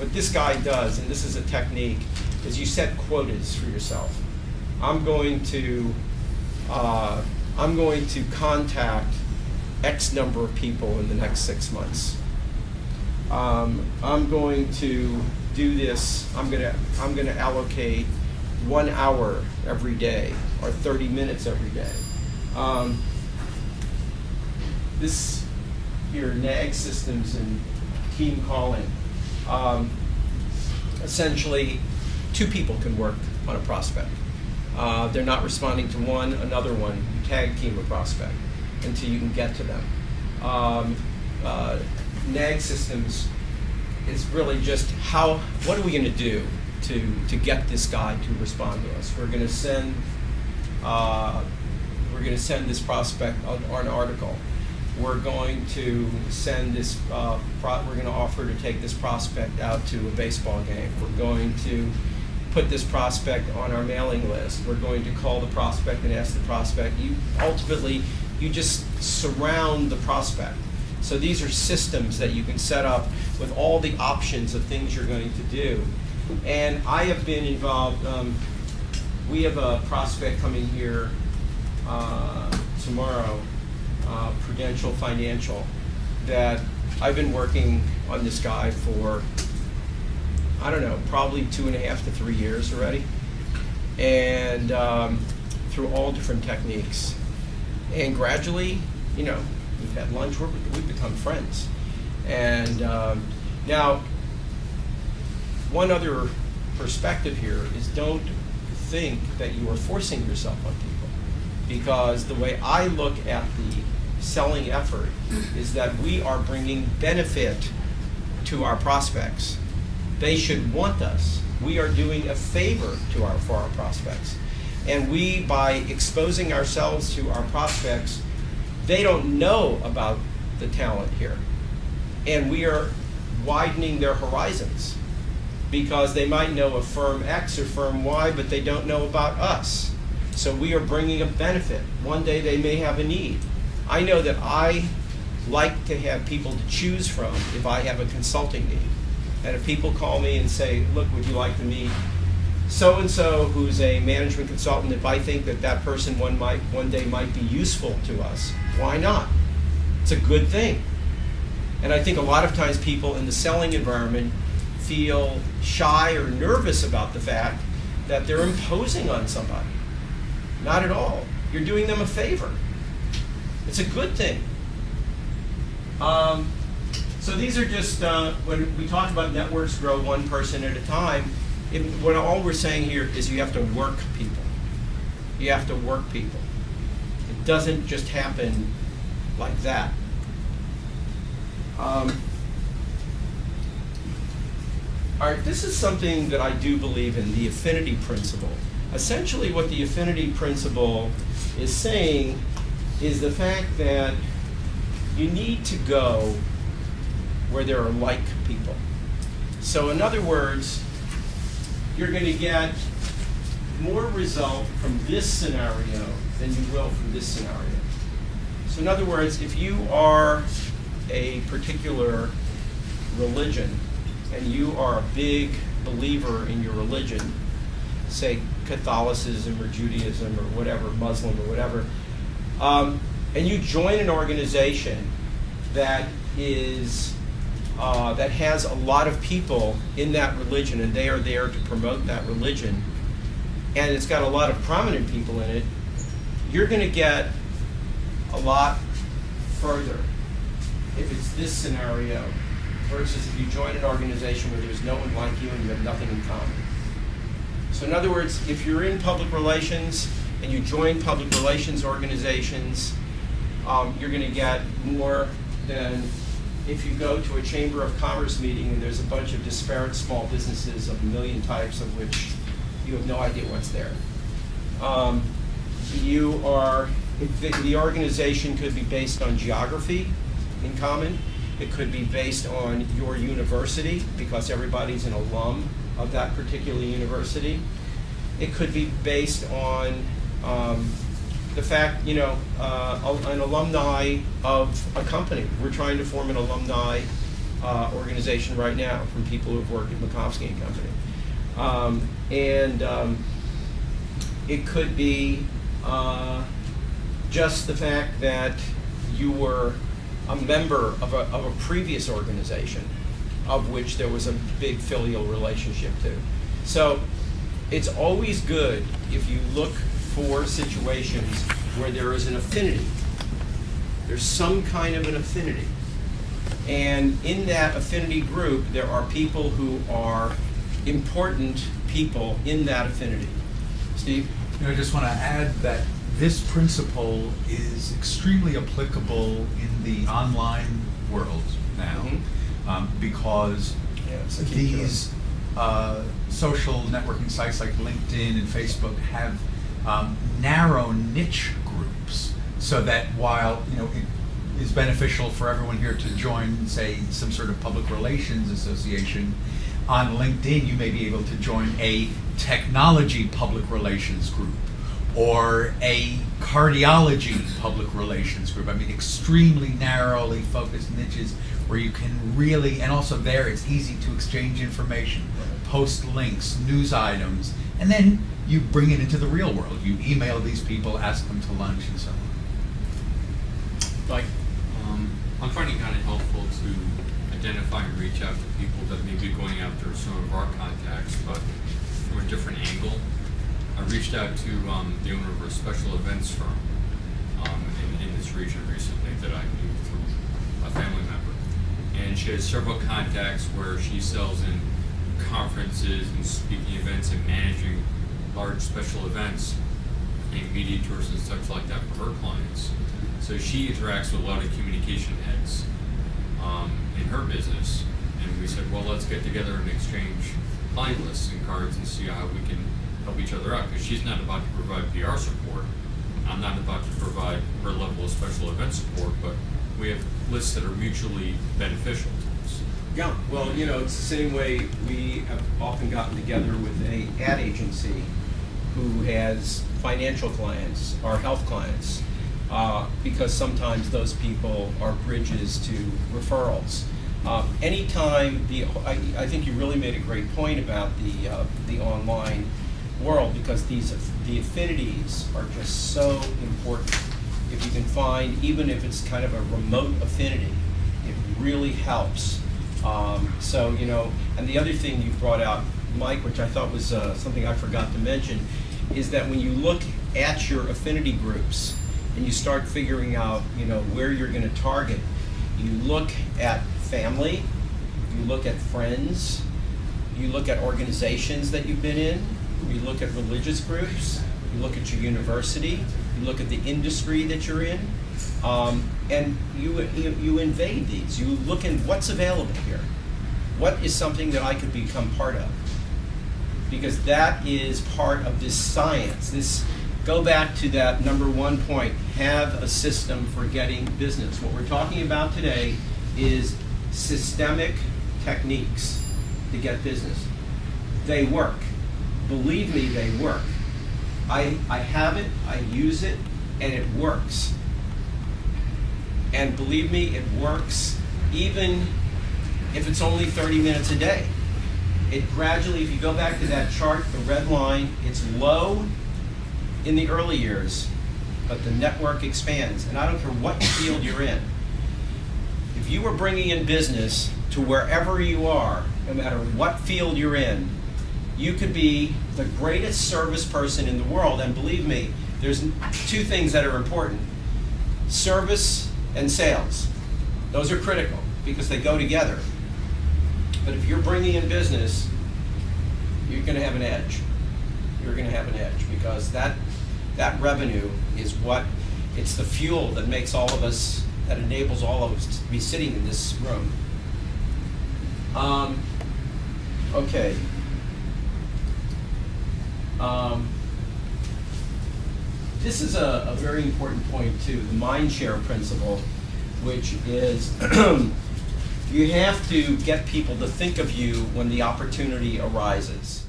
what this guy does, and this is a technique, is you set quotas for yourself. I'm going to contact X number of people in the next 6 months. I'm going to do this. I'm going to allocate 1 hour every day or 30 minutes every day. This here, NAG systems and team calling. Essentially, 2 people can work on a prospect. They're not responding to one, another one. You tag team a prospect until you can get to them. NAG systems is really just what are we going to do to get this guy to respond to us? We're going to send this prospect an article. We're going to send this. We're going to offer to take this prospect out to a baseball game. We're going to put this prospect on our mailing list. We're going to call the prospect and ask the prospect. You just surround the prospect. So these are systems that you can set up with all the options of things you're going to do. And I have been involved. We have a prospect coming here tomorrow, Prudential Financial, that I've been working on this guy for, I don't know, probably 2.5 to 3 years already, and through all different techniques. And gradually, we've had lunch, we've become friends. And now, one other perspective here is don't think that you are forcing yourself on people, because the way I look at the selling effort is that we are bringing benefit to our prospects. They should want us. We are doing a favor for our prospects. And we, by exposing ourselves to our prospects, they don't know about the talent here. And we are widening their horizons, because they might know of firm X or firm Y, but they don't know about us. So we are bringing a benefit. One day they may have a need. I know that I like to have people to choose from if I have a consulting need. And if people call me and say, look, would you like to meet so-and-so who's a management consultant, if I think that person one day might be useful to us, why not? It's a good thing. And I think a lot of times people in the selling environment feel shy or nervous about the fact that they're imposing on somebody. Not at all. You're doing them a favor. It's a good thing. So these are just, when we talk about networks grow one person at a time, what all we're saying here is you have to work people. You have to work people. It doesn't just happen like that. All right, this is something that I do believe in, the affinity principle. Essentially what the affinity principle is saying is the fact that you need to go where there are like people. So in other words, you're going to get more result from this scenario than you will from this scenario. So in other words, if you are a particular religion and you are a big believer in your religion, say Catholicism or Judaism or whatever, Muslim or whatever, and you join an organization that has a lot of people in that religion, and they are there to promote that religion, and it's got a lot of prominent people in it, you're going to get a lot further if it's this scenario versus if you join an organization where there's no one like you and you have nothing in common. So in other words, if you're in public relations and you join public relations organizations, you're going to get more than if you go to a Chamber of Commerce meeting and there's a bunch of disparate small businesses of a million types of which you have no idea what's there. The organization could be based on geography in common. It could be based on your university because everybody's an alum of that particular university. It could be based on the fact, an alumni of a company. We're trying to form an alumni organization right now from people who have worked at Makovsky and Company. It could be just the fact that you were a member of a previous organization of which there was a big filial relationship to. So it's always good if you look for situations where there is an affinity. There's some kind of an affinity. And in that affinity group, there are people who are important people in that affinity. Steve? I just want to add that this principle is extremely applicable in the online world now, because these social networking sites like LinkedIn and Facebook have narrow niche groups, so that while it is beneficial for everyone here to join, say, some sort of public relations association, on LinkedIn you may be able to join a technology public relations group or a cardiology public relations group. I mean, extremely narrowly focused niches where you can really, and also there it's easy to exchange information, post links, news items, and then you bring it into the real world. You email these people, ask them to lunch, and so on. Like, I'm finding it kind of helpful to identify and reach out to people that may be going after some of our contacts, but from a different angle. I reached out to the owner of a special events firm in this region recently that I knew through a family member. And she has several contacts where she sells in conferences and speaking events and managing large special events and media tours and such like that for her clients. So she interacts with a lot of communication heads in her business. And we said, well, let's get together and exchange client lists and cards and see how we can help each other out, because she's not about to provide PR support. I'm not about to provide her level of special event support, but we have lists that are mutually beneficial to us. Yeah, well, it's the same way we have often gotten together with an ad agency who has financial clients or health clients, because sometimes those people are bridges to referrals. Anytime I think you really made a great point about the online world, because the affinities are just so important. If you can find, even if it's kind of a remote affinity, it really helps. And the other thing you brought out, Mike, which I thought was something I forgot to mention, is that when you look at your affinity groups and you start figuring out, where you're going to target, you look at family, you look at friends, you look at organizations that you've been in, you look at religious groups, you look at your university, you look at the industry that you're in, and you invade these. You look at what's available here. What is something that I could become part of? Because that is part of this science. Go back to that number one point, have a system for getting business. What we're talking about today is systemic techniques to get business. They work. Believe me, they work. I have it, I use it, and it works. And believe me, it works even if it's only 30 minutes a day. It gradually, if you go back to that chart, the red line, it's low in the early years, but the network expands. And I don't care what field you're in. If you were bringing in business to wherever you are, no matter what field you're in, you could be the greatest service person in the world. And believe me, there's two things that are important: service and sales. Those are critical because they go together. But if you're bringing in business, you're going to have an edge. You're going to have an edge because that revenue is it's the fuel that makes all of us, that enables all of us to be sitting in this room. Okay. This is a very important point too, the mind share principle, which is you have to get people to think of you when the opportunity arises.